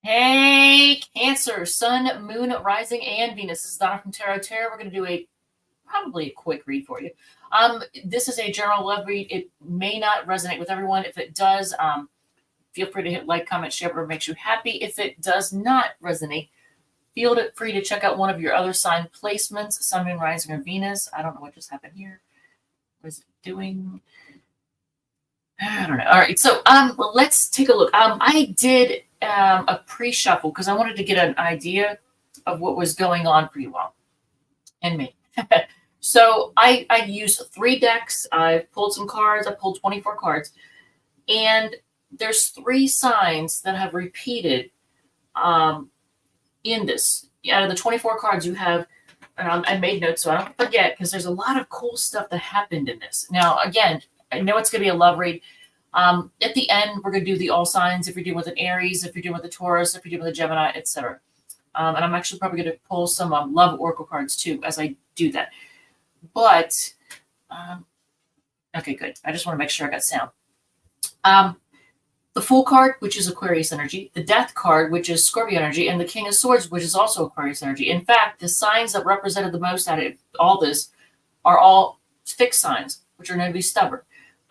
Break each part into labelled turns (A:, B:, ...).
A: Hey, Cancer, Sun, Moon, Rising, and Venus. This is Donna from Tarot Tarot. We're going to do probably a quick read for you. This is a general love read. It may not resonate with everyone. If it does, feel free to hit like, comment, share, whatever makes you happy. If it does not resonate, feel free to check out one of your other sign placements, Sun, Moon, Rising, or Venus. I don't know what just happened here. What is it doing? I don't know. All right, so let's take a look. I did a pre-shuffle because I wanted to get an idea of what was going on for you all and me. So I used 3 decks. I pulled some cards. I pulled 24 cards, and there's 3 signs that have repeated in this. Out of the 24 cards, you have, and I made notes so I don't forget because there's a lot of cool stuff that happened in this. Now, again, I know it's going to be a love read. At the end, we're going to do the all signs. If you're dealing with an Aries, if you're dealing with a Taurus, if you're dealing with a Gemini, etc. And I'm actually probably going to pull some love oracle cards too as I do that. But okay, good. I just want to make sure I got sound. The Fool card, which is Aquarius energy, the Death card, which is Scorpio energy, and the King of Swords, which is also Aquarius energy. In fact, the signs that represented the most out of all this are all fixed signs, which are known to be stubborn.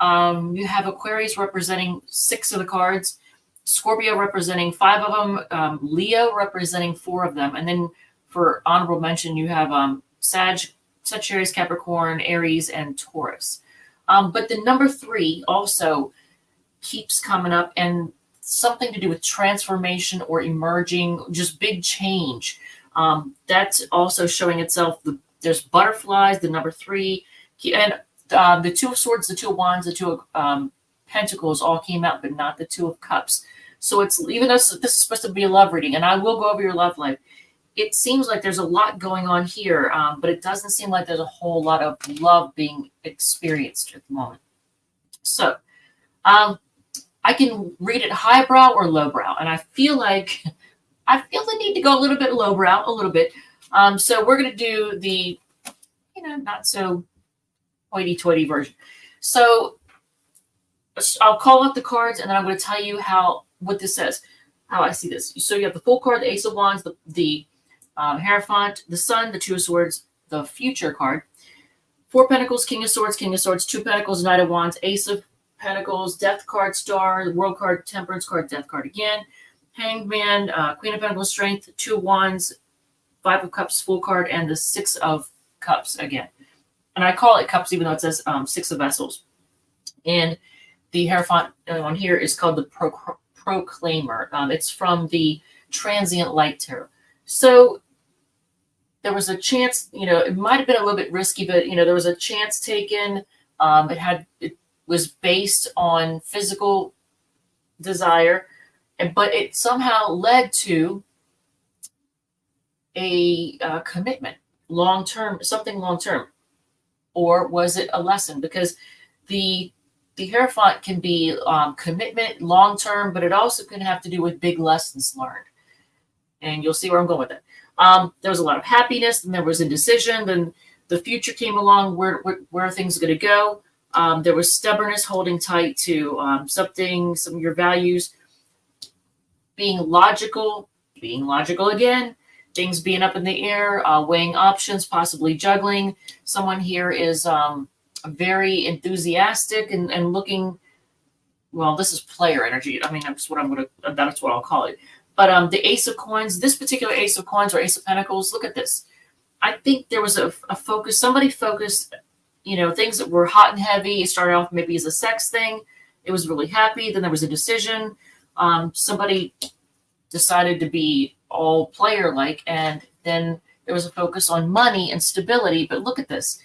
A: You have Aquarius representing 6 of the cards, Scorpio representing 5 of them, Leo representing 4 of them, and then for honorable mention, you have Sagittarius, Capricorn, Aries, and Taurus. But the number 3 also keeps coming up, and something to do with transformation or emerging, just big change. That's also showing itself. There's butterflies, the number 3, and the 2 of Swords, the 2 of Wands, the 2 of Pentacles all came out, but not the 2 of Cups. So it's, even though this is supposed to be a love reading, and I will go over your love life, it seems like there's a lot going on here, but it doesn't seem like there's a whole lot of love being experienced at the moment. So I can read it highbrow or lowbrow, and I feel the need to go a little bit lowbrow, a little bit. So we're going to do the, not so hoity-toity version. So I'll call out the cards, and then I'm going to tell you what this says, how I see this. So you have the Fool card, the Ace of Wands, the Hierophant, the Sun, the 2 of Swords, the Future card, 4 Pentacles, King of Swords, 2 Pentacles, Knight of Wands, Ace of Pentacles, Death card, Star, the World card, Temperance card, Death card again, Hanged Man, Queen of Pentacles, Strength, 2 of Wands, 5 of Cups, Fool card, and the 6 of Cups again. And I call it Cups even though it says 6 of Vessels. And the Hierophant one here is called the Proclaimer. It's from the Transient Light Tarot. So there was a chance, it might have been a little bit risky, but, there was a chance taken. It was based on physical desire, but it somehow led to a commitment, long-term, something long-term. Or was it a lesson? Because the Hierophant can be commitment, long-term, but it also can have to do with big lessons learned. And you'll see where I'm going with that. There was a lot of happiness, and there was indecision. Then the future came along. Where are things going to go? There was stubbornness, holding tight to some of your values, being logical again, things being up in the air, weighing options, possibly juggling. Someone here is very enthusiastic and looking, well, this is player energy. I mean, that's what I'll call it. But the Ace of Coins, this particular Ace of Coins or Ace of Pentacles, look at this. I think there was a focus. Somebody focused, things that were hot and heavy. It started off maybe as a sex thing. It was really happy. Then there was a decision. Somebody decided to be all player-like, and then there was a focus on money and stability. But look at this.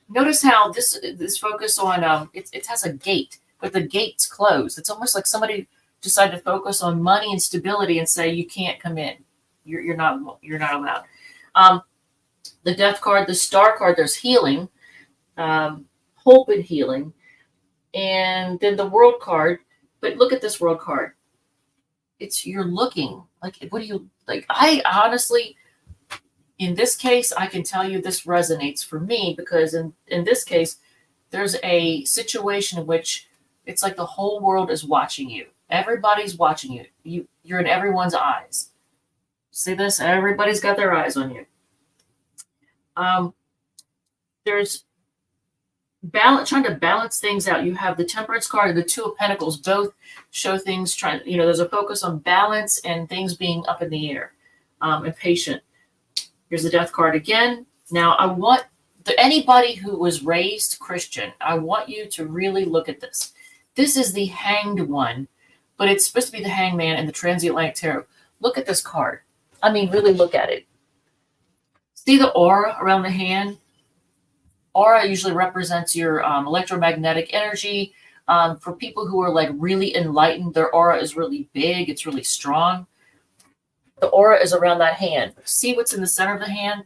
A: Notice how this focus on it has a gate, but the gate's closed. It's almost like somebody decided to focus on money and stability and say you can't come in. You're not allowed. The Death card, the Star card, there's healing, hope and healing, and then the World card. But look at this World card. You're looking like, what do you like? I honestly, in this case, I can tell you this resonates for me because in this case, there's a situation in which it's like the whole world is watching you. Everybody's watching you. You're in everyone's eyes. See this? Everybody's got their eyes on you. There's trying to balance things out. You have the Temperance card and the Two of Pentacles. Both show things there's a focus on balance and things being up in the air, and patient. Here's the Death card again. Now, I want anybody who was raised Christian, I want you to really look at this. This is the Hanged one, but it's supposed to be the Hangman in the Transatlantic Tarot. Look at this card. I mean, really look at it. See the aura around the hand? Aura usually represents your electromagnetic energy. For people who are like really enlightened, their aura is really big. It's really strong. The aura is around that hand. See what's in the center of the hand?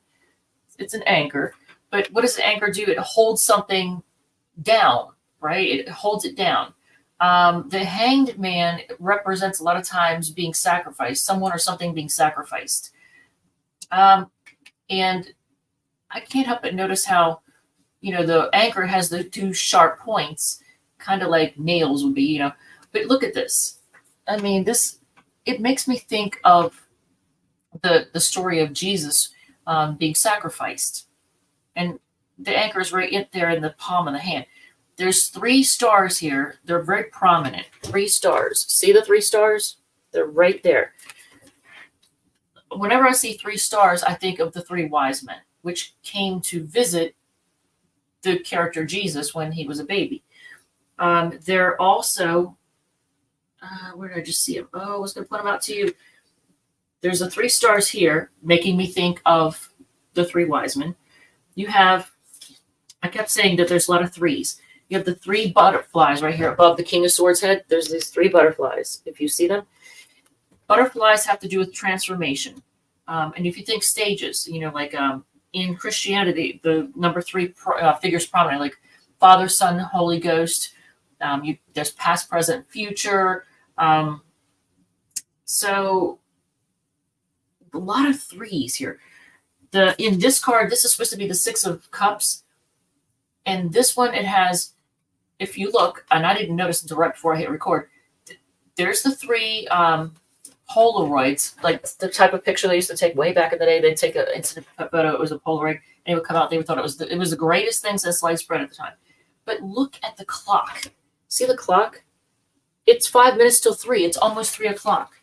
A: It's an anchor. But what does the anchor do? It holds something down, right? It holds it down. The Hanged Man represents a lot of times being sacrificed, someone or something being sacrificed. And I can't help but notice how, the anchor has the two sharp points, kind of like nails would be, But look at this. I mean, it makes me think of the story of Jesus being sacrificed. And the anchor is right there in the palm of the hand. There's 3 stars here. They're very prominent. 3 stars. See the 3 stars? They're right there. Whenever I see 3 stars, I think of the 3 wise men, which came to visit the character Jesus when he was a baby. They're also, where did I just see him? Oh, I was going to point them out to you. There's the 3 stars here, making me think of the 3 wise men. You have, I kept saying that there's a lot of 3s. You have the 3 butterflies right here above the King of Swords head. There's these 3 butterflies, if you see them. Butterflies have to do with transformation. And if you think stages, like in Christianity, the number 3 figures prominent, like Father, Son, Holy Ghost. There's past, present, future. So a lot of 3s here. In this card, this is supposed to be the 6 of Cups. And this one, it has, if you look, and I didn't notice until right before I hit record, there's the 3 Polaroids, like the type of picture they used to take way back in the day. They'd take an instant photo. It was a Polaroid, and it would come out. They would thought it was the greatest thing since sliced bread at the time. But look at the clock. See the clock? It's 5 minutes till 3. It's almost 3 o'clock.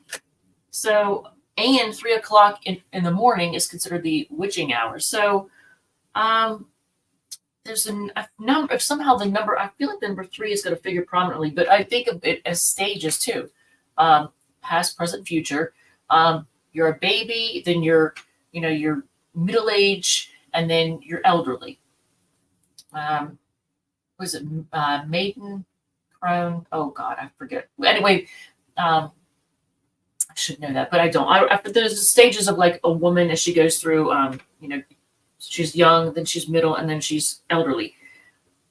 A: So, and 3 o'clock in the morning is considered the witching hour. So, there's a number. If somehow the number, I feel like the number 3 is going to figure prominently, but I think of it as stages too. Past, present, future. You're a baby, then you're middle age, and then you're elderly. Was it maiden, crone? Oh God, I forget. Anyway, I should know that, but I don't. There's stages of like a woman as she goes through. She's young, then she's middle, and then she's elderly.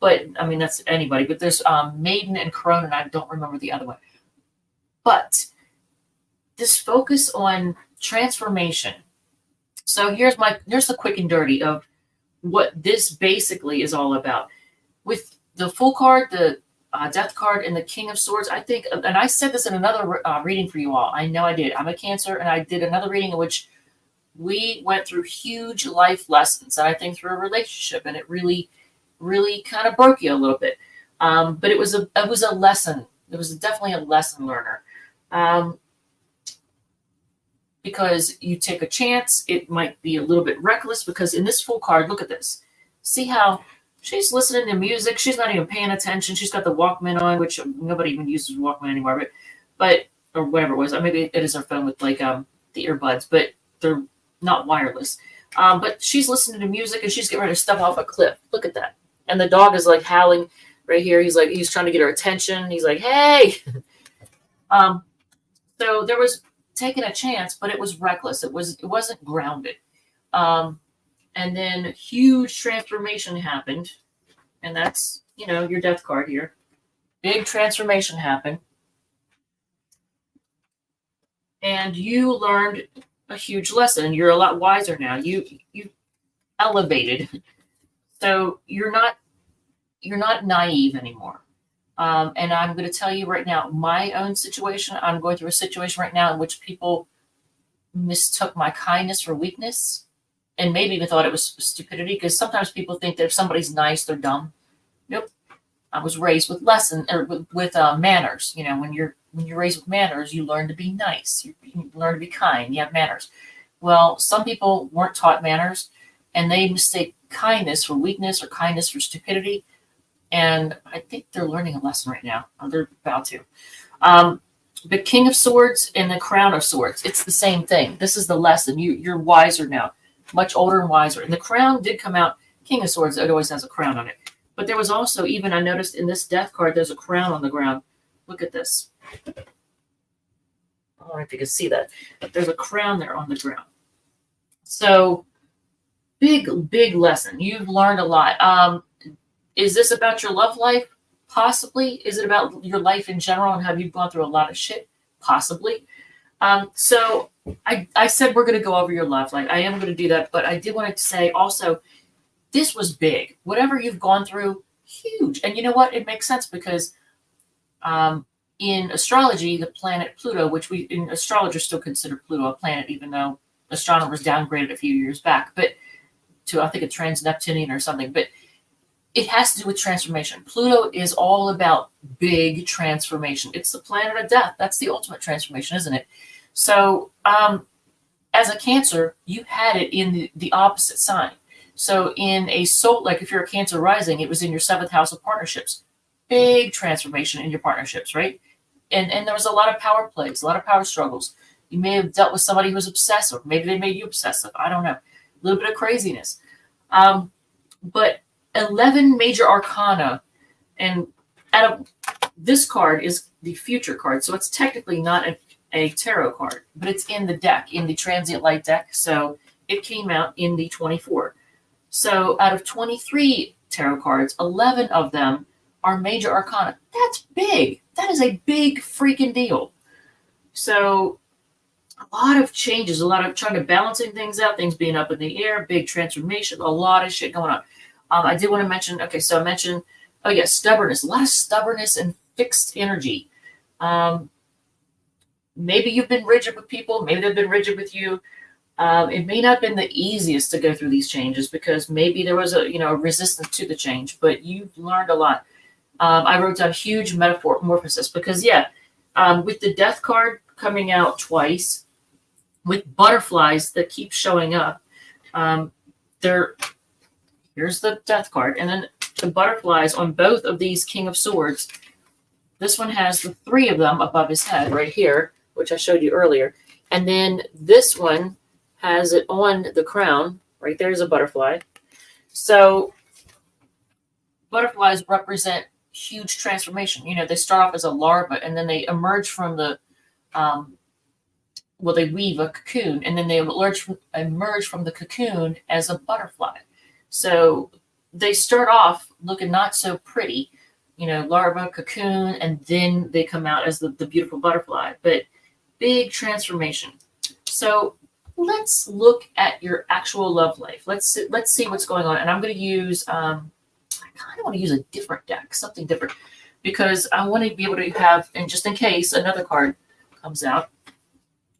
A: But I mean, that's anybody. But there's maiden and crone, and I don't remember the other one. But this focus on transformation. So here's the quick and dirty of what this basically is all about. With the Fool card, the Death card, and the King of Swords, I think, and I said this in another reading for you all. I know I did. I'm a Cancer, and I did another reading in which we went through huge life lessons, and I think through a relationship, and it really, really kind of broke you a little bit. But it was a lesson. It was definitely a lesson learner. Because you take a chance, it might be a little bit reckless, because in this Fool card, look at this. See how she's listening to music. She's not even paying attention. She's got the Walkman on, which nobody even uses Walkman anymore, but or whatever it was. Maybe it is her phone with like the earbuds, but they're not wireless. But she's listening to music, and she's getting ready to step off a cliff. Look at that. And the dog is like howling right here. He's trying to get her attention. He's like, hey. So there was taking a chance, but it was reckless. It wasn't grounded. And then huge transformation happened. And that's, your Death card here. Big transformation happened. And you learned a huge lesson. You're a lot wiser now. You elevated. So you're not naive anymore. And I'm going to tell you right now, my own situation, I'm going through a situation right now in which people mistook my kindness for weakness and maybe even thought it was stupidity, because sometimes people think that if somebody's nice, they're dumb. Nope. I was raised with manners. You know, when you're raised with manners, you learn to be nice. You learn to be kind. You have manners. Well, some people weren't taught manners, and they mistake kindness for weakness or kindness for stupidity. And I think they're learning a lesson right now. Or they're about to. The King of Swords and the Crown of Swords. It's the same thing. This is the lesson. You're wiser now, much older and wiser. And the crown did come out. King of Swords, it always has a crown on it. But there was also, even I noticed in this death card, there's a crown on the ground. Look at this. I don't know if you can see that. But there's a crown there on the ground. So big lesson. You've learned a lot. Is this about your love life? Possibly. Is it about your life in general and have you gone through a lot of shit? Possibly. So I said we're going to go over your love life. I am going to do that, but I did want to say also, this was big. Whatever you've gone through, huge. And you know what? It makes sense because in astrology, the planet Pluto, which we in astrologers still consider Pluto a planet, even though astronomers downgraded a few years back, but to I think a trans-Neptunian or something. But it has to do with transformation. Pluto is all about big transformation. It's the planet of death. That's the ultimate transformation, isn't it? So as a Cancer, you had it in the opposite sign. So in a soul, like if you're a Cancer rising, it was in your 7th house of partnerships. Big transformation in your partnerships, right? And there was a lot of power plays, a lot of power struggles. You may have dealt with somebody who was obsessive. Maybe they made you obsessive. I don't know. A little bit of craziness. But 11 major arcana, and out of this card is the future card. So it's technically not a tarot card, but it's in the deck, in the transient light deck. So it came out in the 24. So out of 23 tarot cards, 11 of them are major arcana. That's big. That is a big freaking deal. So a lot of changes, a lot of trying to balancing things out, things being up in the air, big transformation, a lot of shit going on. I did want to mention, okay, so I mentioned, oh yeah, stubbornness, a lot of stubbornness and fixed energy. Maybe you've been rigid with people, maybe they've been rigid with you. It may not have been the easiest to go through these changes because maybe there was a resistance to the change, but you've learned a lot. I wrote down huge metamorphosis because with the death card coming out twice, with butterflies that keep showing up, here's the death card, and then the butterflies on both of these King of Swords. This one has the 3 of them above his head right here, which I showed you earlier. And then this one has it on the crown. Right there's a butterfly. So butterflies represent huge transformation. They start off as a larva, and then they emerge from the, they weave a cocoon, and then they emerge from the cocoon as a butterfly. So they start off looking not so pretty, larva, cocoon, and then they come out as the beautiful butterfly. But big transformation. So let's look at your actual love life. Let's see what's going on. And I'm going to use, I kind of want to use a different deck, something different, because I want to be able to have, and just in case another card comes out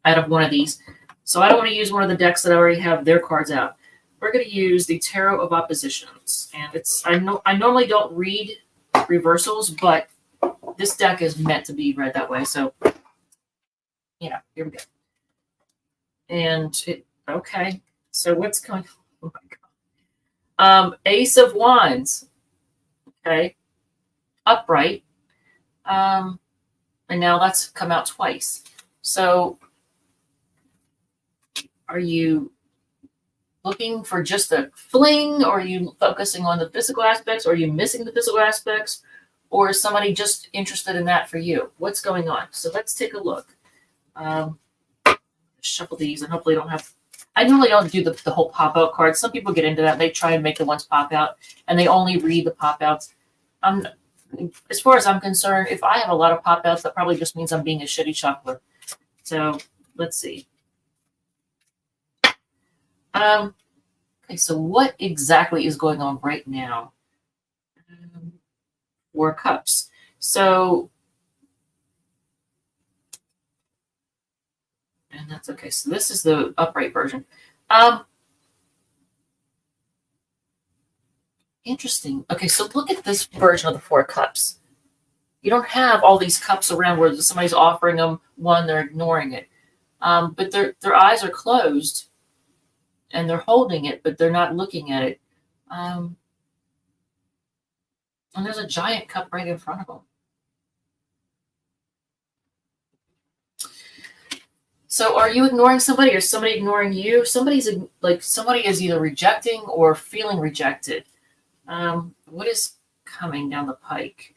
A: of one of these. So I don't want to use one of the decks that I already have their cards out. We're going to use the Tarot of Oppositions. And I normally don't read reversals, but this deck is meant to be read that way. So, here we go. And okay. So what's going on? Oh my God. Ace of Wands. Okay. Upright. And now that's come out twice. So are you looking for just a fling, or are you focusing on the physical aspects, or are you missing the physical aspects, or is somebody just interested in that for you? What's going on? So let's take a look. Shuffle these, and hopefully I normally don't do the whole pop-out cards. Some people get into that. They try and make the ones pop out, and they only read the pop-outs. As far as I'm concerned, if I have a lot of pop-outs, that probably just means I'm being a shitty shuffler. So let's see. Okay, so what exactly is going on right now? 4 Cups. So, and that's okay. So this is the upright version. Interesting. Okay, so look at this version of the Four Cups. You don't have all these cups around where somebody's offering them one, they're ignoring it. But their eyes are closed and they're holding it, but they're not looking at it. And there's a giant cup right in front of them. So are you ignoring somebody, or somebody ignoring you? Somebody is either rejecting or feeling rejected. What is coming down the pike?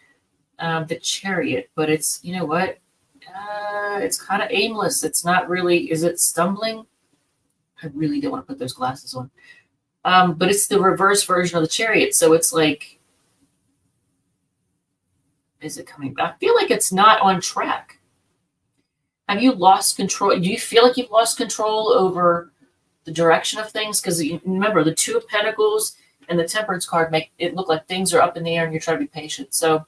A: The Chariot, but it's, you know what? It's kind of aimless. It's not really, is it stumbling? I really don't want to put those glasses on. But it's the reverse version of the Chariot. So it's like, is it coming back? I feel like it's not on track. Have you lost control? Do you feel like you've lost control over the direction of things? Because remember, the Two of Pentacles and the Temperance card make it look like things are up in the air and you're trying to be patient. So,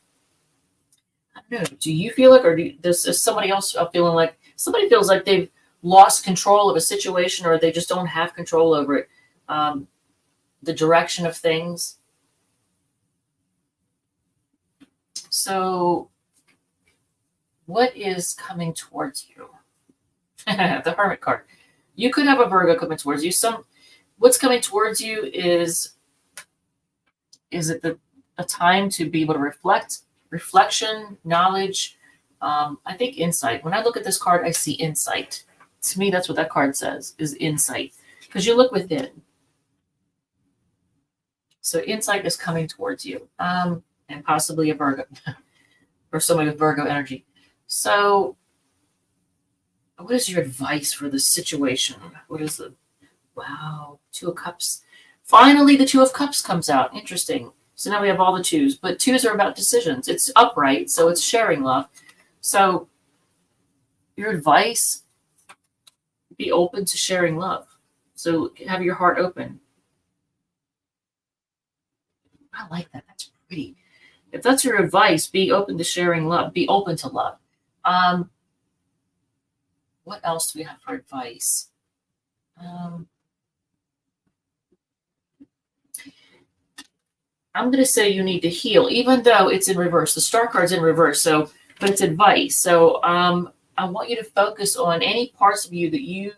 A: I don't know. Do you feel like, or is somebody else feeling like, somebody feels like they've lost control of a situation, or they just don't have control over it? The direction of things. So, what is coming towards you? The Hermit card. You could have a Virgo coming towards you. What's coming towards you is it a time to be able to reflection, knowledge, I think insight. When I look at this card, I see insight. To me, that's what that card says, is insight. Because you look within. So insight is coming towards you. And possibly a Virgo. Or somebody with Virgo energy. So, what is your advice for this situation? What is wow, Two of Cups. Finally, the Two of Cups comes out. Interesting. So now we have all the twos, but twos are about decisions. It's upright, so it's sharing love. So your advice, be open to sharing love. So have your heart open. I like that. That's pretty. If that's your advice, be open to sharing love. Be open to love. What else do we have for advice? I'm going to say you need to heal, even though it's in reverse. The Star card's in reverse, so but it's advice. So I want you to focus on any parts of you that you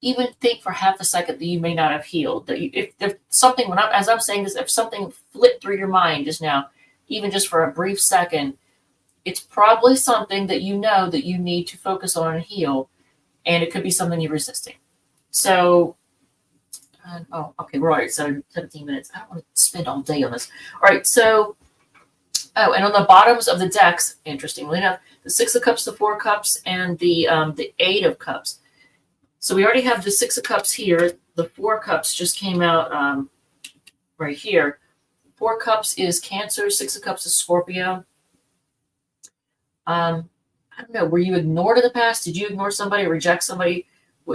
A: even think for half a second that you may not have healed. That if something, as I'm saying this, if something flipped through your mind just now, even just for a brief second, it's probably something that you know that you need to focus on and heal, and it could be something you're resisting. So, oh, okay, we're already at 17 minutes. I don't want to spend all day on this. All right, so, oh, and on the bottoms of the decks, interestingly enough, the Six of Cups, the Four of Cups, and the Eight of Cups. So we already have the Six of Cups here. The Four of Cups just came out right here. Four of Cups is Cancer. Six of Cups is Scorpio. I don't know. Were you ignored in the past? Did you ignore somebody, reject somebody?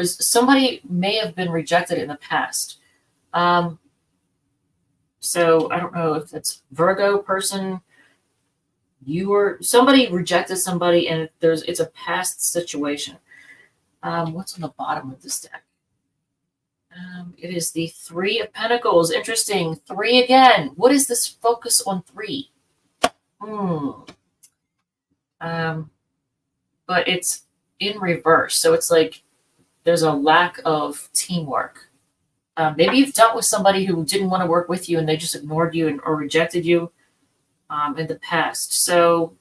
A: Somebody may have been rejected in the past. So I don't know if that's Virgo person. Somebody rejected somebody, and it's a past situation. What's on the bottom of this deck? It is the Three of Pentacles. Interesting. Three again. What is this focus on three? But it's in reverse. So it's like there's a lack of teamwork. Maybe you've dealt with somebody who didn't want to work with you and they just ignored you or rejected you in the past. So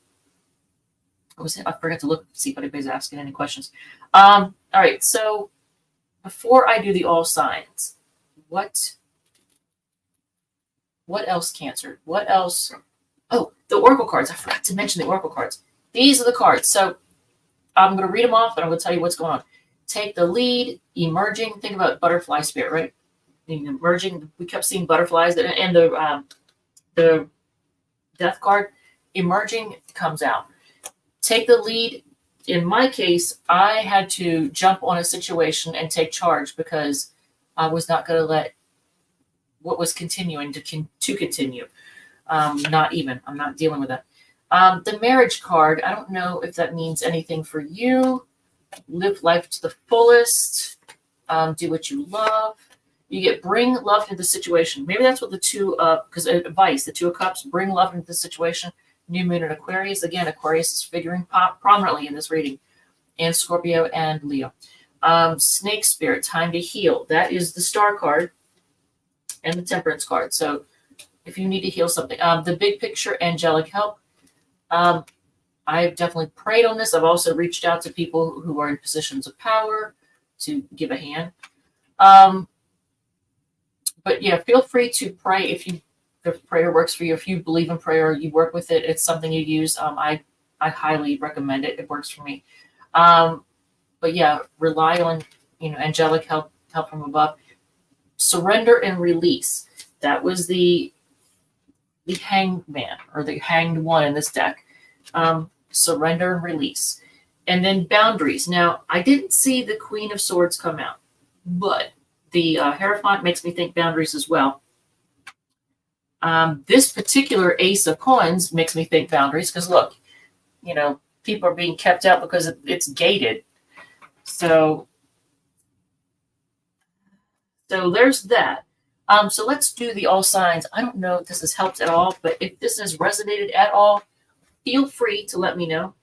A: I forgot to look to see if anybody's asking any questions. All right. So before I do the all signs, what else, Cancer? What else? Oh, the Oracle cards. I forgot to mention the Oracle cards. These are the cards. So I'm going to read them off and I'm going to tell you what's going on. Take the lead, emerging. Think about butterfly spirit, right? Emerging. We kept seeing butterflies, and the Death card, emerging, comes out. Take the lead. In my case, I had to jump on a situation and take charge because I was not going to let what was continuing to continue. I'm not dealing with that. The marriage card, I don't know if that means anything for you. Live life to the fullest. Do what you love. You get bring love into the situation. Maybe that's what the two, because advice, the Two of Cups, bring love into the situation. New moon in Aquarius. Again, Aquarius is figuring prominently in this reading. And Scorpio and Leo. Snake spirit, time to heal. That is the Star card and the Temperance card. So if you need to heal something. The big picture, angelic help. I've definitely prayed on this. I've also reached out to people who are in positions of power to give a hand. But yeah, feel free to pray if prayer works for you. If you believe in prayer, you work with it. It's something you use. I highly recommend it. It works for me. But yeah, rely on angelic help from above. Surrender and release. That was the hanged man or the hanged one in this deck. Surrender and release. And then boundaries. Now, I didn't see the Queen of Swords come out, but the Hierophant makes me think boundaries as well. This particular Ace of Coins makes me think boundaries because look, people are being kept out because it's gated. So there's that. So let's do the all signs. I don't know if this has helped at all, but if this has resonated at all, feel free to let me know.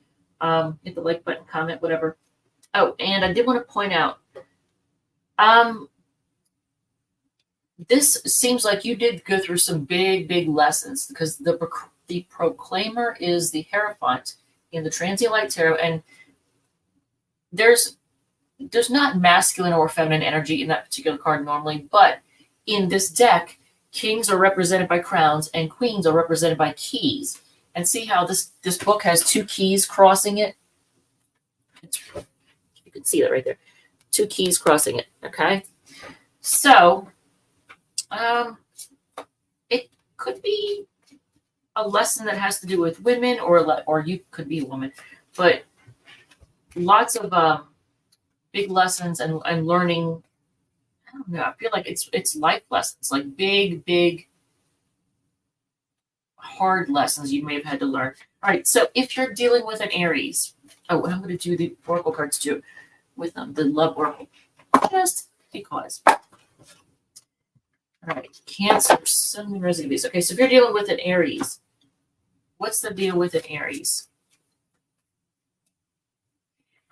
A: Hit the like button, comment, whatever. Oh, and I did want to point out, this seems like you did go through some big, big lessons because the Proclaimer is the Hierophant in the Transient Light Tarot, and there's not masculine or feminine energy in that particular card normally, but in this deck, kings are represented by crowns and queens are represented by keys. And see how this book has two keys crossing it? You can see that right there. Two keys crossing it, okay? So, it could be a lesson that has to do with women or you could be a woman. But lots of big lessons and learning. I don't know. I feel like it's life lessons, like big, big, hard lessons you may have had to learn. All right. So if you're dealing with an Aries, I'm going to do the Oracle cards too with them, the Love Oracle, just because. All right. Cancer, Sun, Moon, Rising, Venus. Okay. So if you're dealing with an Aries, what's the deal with an Aries?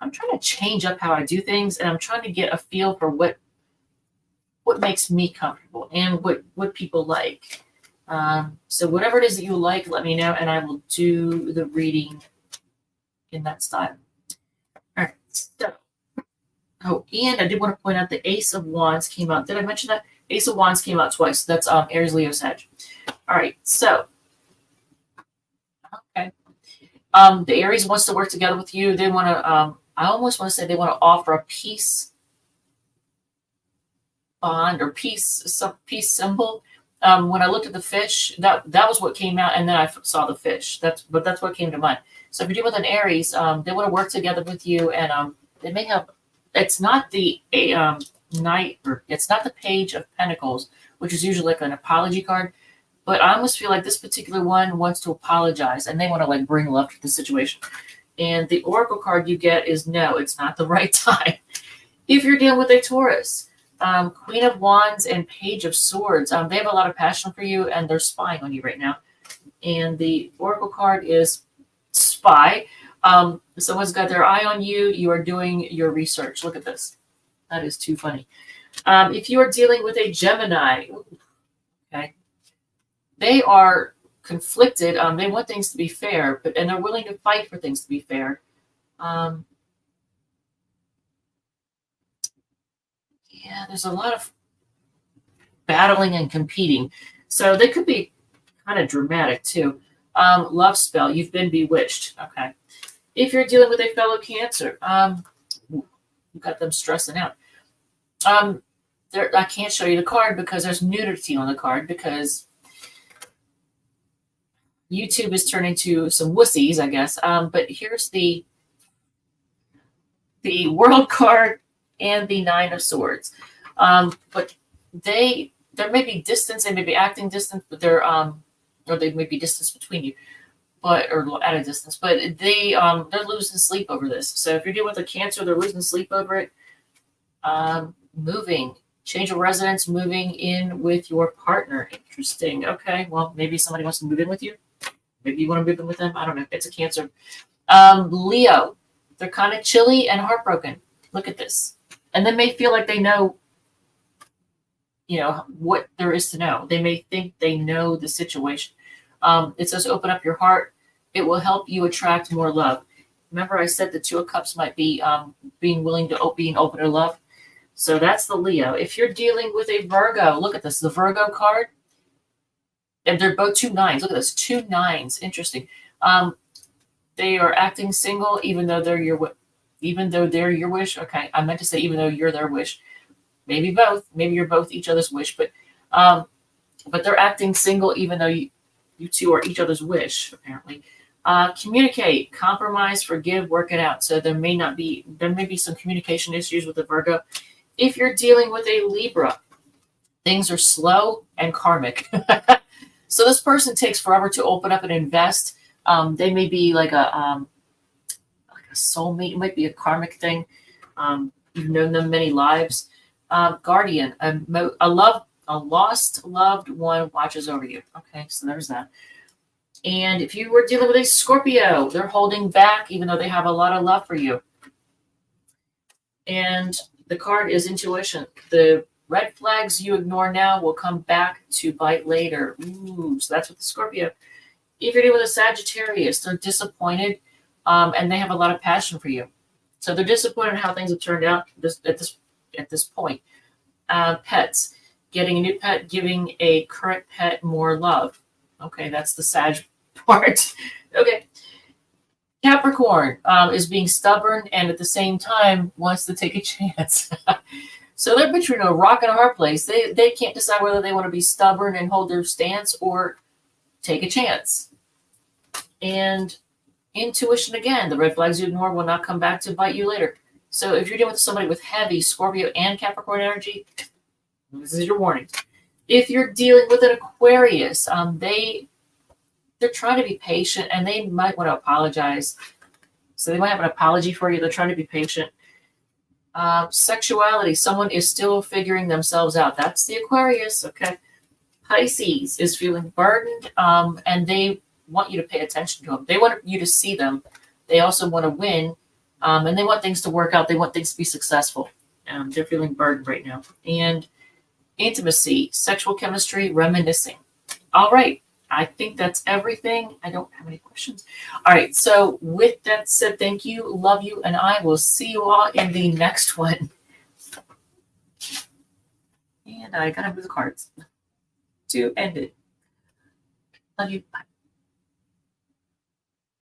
A: I'm trying to change up how I do things, and I'm trying to get a feel for what makes me comfortable and what people like. So whatever it is that you like, let me know, and I will do the reading in that style. All right. So, and I did want to point out the Ace of Wands came out. Did I mention that? Ace of Wands came out twice. That's Aries, Leo, Sag. All right. So, okay. The Aries wants to work together with you. They want to. I almost want to say they want to offer a peace bond or peace symbol. When I looked at the fish, that was what came out, and then I saw the fish. That's what came to mind. So if you're dealing with an Aries, they want to work together with you, and they may have. It's not the Knight, or it's not the Page of Pentacles, which is usually like an apology card. But I almost feel like this particular one wants to apologize, and they want to like bring love to the situation. And the Oracle card you get is no, it's not the right time. If you're dealing with a Taurus, Queen of Wands and Page of Swords, they have a lot of passion for you, and they're spying on you right now. And the Oracle card is Spy. Someone's got their eye on you. You are doing your research. Look at this. That is too funny. If you are dealing with a Gemini, okay, they are conflicted. They want things to be fair, and they're willing to fight for things to be fair. Yeah, there's a lot of battling and competing. So they could be kind of dramatic too. Love spell, you've been bewitched. Okay. If you're dealing with a fellow Cancer, you got them stressing out. I can't show you the card because there's nudity on the card because YouTube is turning to some wussies, I guess. But here's the World card and the Nine of Swords. But there may be distance, they may be acting distant, but or there may be distance between you. or at a distance, but they're losing sleep over this. So if you're dealing with a Cancer, they're losing sleep over it. Moving, change of residence, moving in with your partner. Interesting. Okay, well, maybe somebody wants to move in with you. Maybe you want to move in with them. I don't know. It's a Cancer. Leo, they're kind of chilly and heartbroken. Look at this. And they may feel like they know, what there is to know. They may think they know the situation. It says open up your heart. It will help you attract more love. Remember I said the Two of Cups might be being willing to being open to love. So that's the Leo. If you're dealing with a Virgo, look at this, the Virgo card. And they're both 2 9s. Look at this, 2 9s. Interesting. They are acting single even though they're your wish. Okay, I meant to say even though you're their wish. Maybe both. Maybe you're both each other's wish, but they're acting single even though you two are each other's wish, apparently. Communicate, compromise, forgive, work it out. So there may be some communication issues with the Virgo. If you're dealing with a Libra, things are slow and karmic. So this person takes forever to open up and invest. They may be like a soulmate. It might be a karmic thing. You've known them many lives. Guardian, a lost loved one watches over you. Okay, so there's that. And if you were dealing with a Scorpio, they're holding back even though they have a lot of love for you. And the card is intuition. The red flags you ignore now will come back to bite later. Ooh, so that's what the Scorpio. If you're dealing with a Sagittarius, they're disappointed, and they have a lot of passion for you. So they're disappointed in how things have turned out at this point. Pets, getting a new pet, giving a current pet more love. Okay, that's the Sag part. Okay. Capricorn is being stubborn and at the same time wants to take a chance. So they're between a rock and a hard place. They can't decide whether they want to be stubborn and hold their stance or take a chance. And intuition again, the red flags you ignore will not come back to bite you later. So if you're dealing with somebody with heavy Scorpio and Capricorn energy, this is your warning. If you're dealing with an Aquarius, they're trying to be patient and they might want to apologize. So they might have an apology for you. They're trying to be patient. Sexuality, someone is still figuring themselves out. That's the Aquarius, okay? Pisces is feeling burdened, and they want you to pay attention to them. They want you to see them. They also want to win, and they want things to work out. They want things to be successful. They're feeling burdened right now. And intimacy, sexual chemistry, reminiscing. All right. I think that's everything. I don't have any questions. All right. So with that said, thank you, love you, and I will see you all in the next one. And I got to move the cards to end it. Love you. Bye.